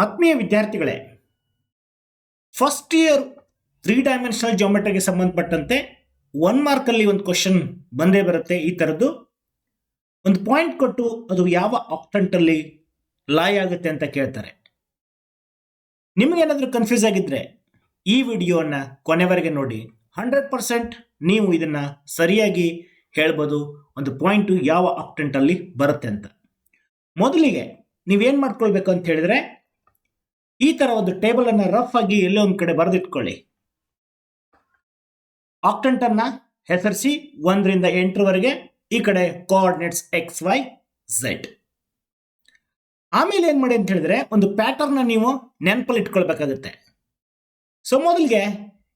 ಆತ್ಮೀಯ ವಿದ್ಯಾರ್ಥಿಗಳೇ, first year 3 dimensional ಜಿಯೋಮೆಟ್ರಿಗೆ ಸಂಬಂಧಪಟ್ಟಂತೆ 1 ಮಾರ್ಕಲ್ಲಿ ಒಂದು ಕ್ವಶನ್ ಬಂದೇ ಬರುತ್ತೆ. ಈ ಥರದ್ದು ಒಂದು ಪಾಯಿಂಟ್ ಕೊಟ್ಟು ಅದು ಯಾವ ಆಕ್ಟೆಂಟಲ್ಲಿ ಲಾಯ್ ಆಗುತ್ತೆ ಅಂತ ಕೇಳ್ತಾರೆ. ನಿಮಗೇನಾದರೂ ಕನ್ಫ್ಯೂಸ್ ಆಗಿದ್ರೆ ಈ ವಿಡಿಯೋನ ಕೊನೆವರೆಗೆ ನೋಡಿ. 100% ನೀವು ಇದನ್ನ ಸರಿಯಾಗಿ ಹೇಳ್ಬೋದು ಒಂದು ಪಾಯಿಂಟು ಯಾವ ಆಕ್ಟೆಂಟಲ್ಲಿ ಬರುತ್ತೆ ಅಂತ. ಮೊದಲಿಗೆ ನೀವೇನು ಮಾಡ್ಕೊಳ್ಬೇಕು ಅಂತ ಹೇಳಿದ್ರೆ, ಈ ತರ ಒಂದು ಟೇಬಲ್ ಅನ್ನ ರಫ್ ಆಗಿ ಎಲ್ಲೋ ಒಂದು ಕಡೆ ಬರೆದಿಟ್ಕೊಳ್ಳಿ. ಆಕ್ಟೆಂಟ್ ಅನ್ನ ಹೆಸರಿಸಿ 1 ರಿಂದ 8 ಈ ಕಡೆ ಕೋಆರ್ಡಿನೇಟ್ಸ್ XYZ. ಆಮೇಲೆ ಏನ್ ಮಾಡಿ ಅಂತ ಹೇಳಿದ್ರೆ, ಒಂದು ಪ್ಯಾಟರ್ನ್ ನೀವು ನೆನಪಲ್ಲಿ ಇಟ್ಕೊಳ್ಬೇಕಾಗುತ್ತೆ. ಸೊ ಮೊದಲಿಗೆ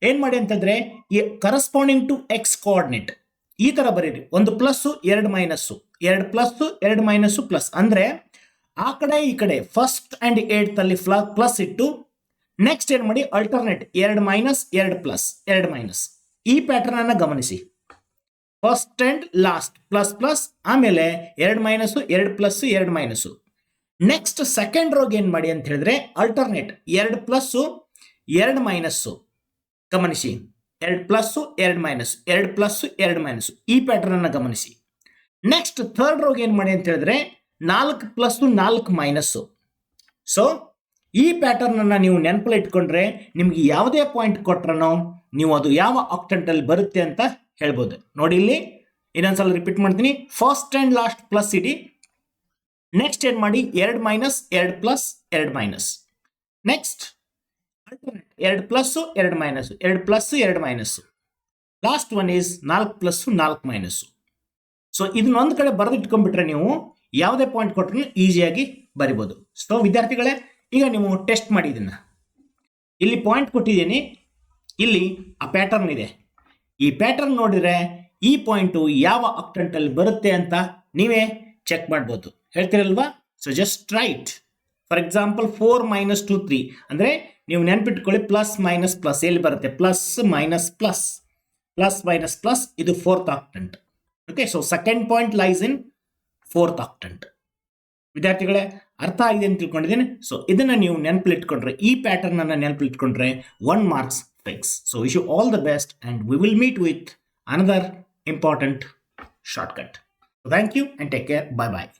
ಏನ್ ಮಾಡಿ ಅಂತಂದ್ರೆ, ಈ ಕರಸ್ಪಾಂಡಿಂಗ್ ಟು X ಕೋಆರ್ಡಿನೇಟ್ ಈ ತರ ಬರೀರಿ. 1 plus 2 minus 2 plus 2 minus plus, ಅಂದ್ರೆ ಆ ಕಡೆ ಈ ಕಡೆ ಫಸ್ಟ್ ಅಂಡ್ 8th ಅಲ್ಲಿ ಪ್ಲಸ್ ಇಟ್ಟು ನೆಕ್ಸ್ಟ್ ಏನ್ ಮಾಡಿ ಅಲ್ಟರ್ನೇಟ್ 2 ಮೈನಸ್ 2 ಪ್ಲಸ್ 2 ಮೈನಸ್. ಈ ಪ್ಯಾಟರ್ನ್ ಅನ್ನ ಗಮನಿಸಿ. First and last plus plus, ಆಮೇಲೆ 2 minus 2 plus 2 minus. Next second ರೋಗೆ ಏನ್ ಮಾಡಿ ಅಂತ ಹೇಳಿದ್ರೆ ಅಲ್ಟರ್ನೇಟ್ 2 ಪ್ಲಸ್ 2 ಮೈನಸ್. ಗಮನಿಸಿ, 2 ಪ್ಲಸ್ 2 ಮೈನಸ್ 2 ಪ್ಲಸ್ 2 ಮೈನಸ್. ಈ ಪ್ಯಾಟರ್ನ್ ಅನ್ನ ಗಮನಿಸಿ. ನೆಕ್ಸ್ಟ್ ಥರ್ಡ್ ರೋಗೆ ಏನ್ ಮಾಡಿ ಅಂತ ಹೇಳಿದ್ರೆ 4 ಪ್ಲಸ್ 4 ಮೈನಸ್ಸು. ಸೊ ಈ ಪ್ಯಾಟರ್ನ್ ಅನ್ನ ನೀವು ನೆನಪಲ್ಲಿ ಇಟ್ಕೊಂಡ್ರೆ ನಿಮ್ಗೆ ಯಾವುದೇ ಪಾಯಿಂಟ್ ಕೊಟ್ರನೋ ನೀವು ಅದು ಯಾವ ಆಕ್ಟೆಂಟಲ್ಲಿ ಬರುತ್ತೆ ಅಂತ ಹೇಳ್ಬೋದು. ನೋಡಿ, ಇಲ್ಲಿ ಇನ್ನೊಂದ್ಸಲ ರಿಪೀಟ್ ಮಾಡ್ತೀನಿ. First and last plus ED. Next ಏನ್ ಮಾಡಿ 2 minus 2 plus 2 minus. Next alternate 2 plus 2 minus 2 plus 2 minus. Last one is 4 plus 4 minus. So ಇದನ್ನೊಂದು ಕಡೆ ಬರೆದಿಟ್ಕೊಂಡ್ಬಿಟ್ರೆ ನೀವು ಯಾವುದೇ ಪಾಯಿಂಟ್ ಕೊಟ್ಟರು ಈಸಿಯಾಗಿ ಬರಿಬೋದು. ಸೊ ವಿದ್ಯಾರ್ಥಿಗಳೇ, ಈಗ ನೀವು ಟೆಸ್ಟ್ ಮಾಡಿ ಇದನ್ನ. ಇಲ್ಲಿ ಪಾಯಿಂಟ್ ಕೊಟ್ಟಿದ್ದೀನಿ, ಇಲ್ಲಿ ಆ ಪ್ಯಾಟರ್ನ್ ಇದೆ. ಈ ಪ್ಯಾಟರ್ನ್ ನೋಡಿದ್ರೆ ಈ ಪಾಯಿಂಟು ಯಾವ ಆಕ್ಟೆಂಟಲ್ಲಿ ಬರುತ್ತೆ ಅಂತ ನೀವೇ ಚೆಕ್ ಮಾಡ್ಬೋದು. ಹೇಳ್ತೀರಲ್ವಾ? So just right. For example 4 minus 2 3 ಅಂದರೆ ನೀವು ನೆನ್ಪಿಟ್ಕೊಳ್ಳಿ, ಪ್ಲಸ್ ಮೈನಸ್ ಪ್ಲಸ್ ಎಲ್ಲಿ ಬರುತ್ತೆ? Plus minus plus, plus minus plus. ಇದು 4th octant. Okay, so second point lies in 4th octant. ವಿದ್ಯಾರ್ಥಿಗಳೇ, ಅರ್ಥ ಆಗಿದೆ ಅಂತ ತಿಳ್ಕೊಂಡಿದ್ದೀನಿ. ಸೊ ಇದನ್ನ ನೀವು ನೆನಪಲ್ಲಿಟ್ಕೊಂಡ್ರೆ, ಈ ಪ್ಯಾಟರ್ನ್ ಅನ್ನ ನೆನಪಲ್ಲಿಟ್ಕೊಂಡ್ರೆ 1 marks fix. So wish you all the best and we will meet with another important shortcut. Thank you and take care. Bye bye.